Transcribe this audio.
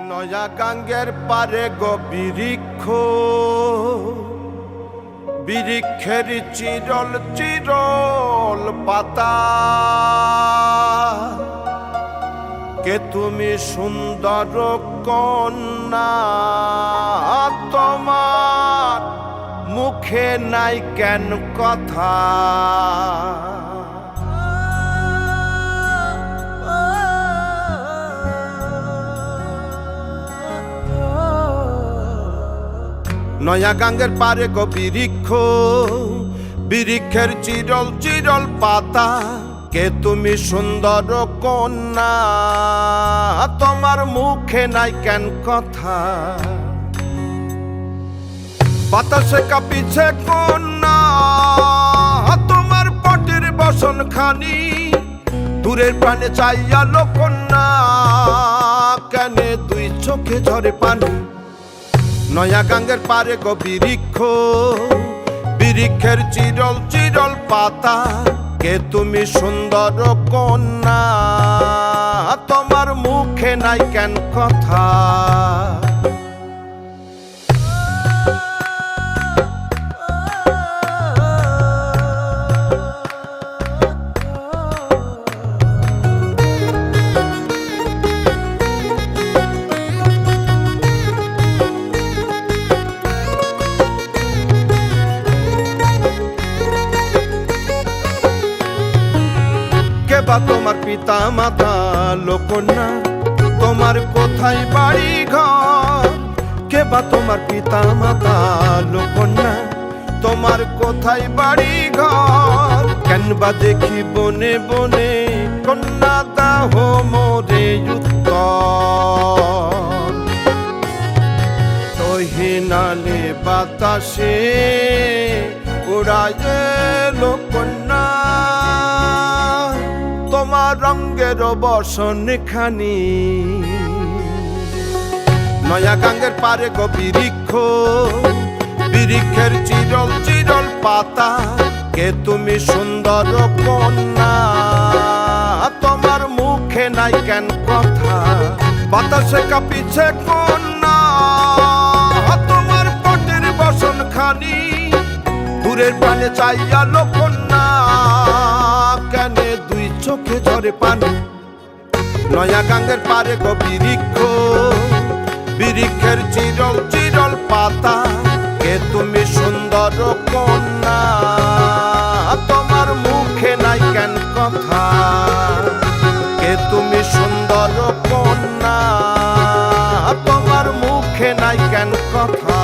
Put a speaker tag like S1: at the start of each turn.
S1: নয়া গাঙ্গের পারে গো বৃক্ষ, বৃক্ষের চিরল চিরল পাতা। কে তুমি সুন্দর কন্যা, তোমার মুখে নাই কেন কথা। নয়া গাঙ্গের পারে গো বৃক্ষ, বৃক্ষের চিরল চিরল পাতা। কে তুমি সুন্দর কন্যা, তোমার মুখে নাই কেন কথা। বাতাসে কাঁপিছে কন্যা, তোমার পটের বসন খানি। দূরের প্রাণে চাইয়ালো কন্যা, কেনে দুই চোখে ঝরে পানি। নয়া গাঙ্গের পারে গো বৃক্ষ, বৃক্ষের চিরল চিরল পাতা। কে তুমি সুন্দর কন্যা, তোমার মুখে নাই কেন কথা। কেবা তোমার পিতা মাতা লোকন্যা, তোমার কোথায় বাড়ি ঘর। কেবা তোমার পিতা মাতা লোকন্যা, তোমার কোথায় বাড়ি ঘর। কেনবা দেখি বনে বনে কন্যা দাহ মোরে উত্তর। তহিনালে বাতাসে উড়ায় লোকন্যা, তোমার রঙ্গের বসন খানি। নয়া গাঙ্গের পারে গো বৃক্ষ, বৃক্ষের চিরল চিরল পাতা। কে তুমি সুন্দর কন্যা, তোমার মুখে নাই কেন কথা। বাতাসে কাঁপিছে কন্যা, তোমার পটের বসন খানি। দূরের প্রাণে চাইয়ালো কন্যা, কেনে দুই চোখে ঝরে পানি। নয়া গাঙ্গের পারে গো বৃক্ষ, বৃক্ষের চিরল চিরল পাতা। কে তুমি সুন্দর কন্যা, তোমার মুখে নাই কেন কথা। কে তুমি সুন্দর কন্যা, তোমার মুখে নাই কেন কথা।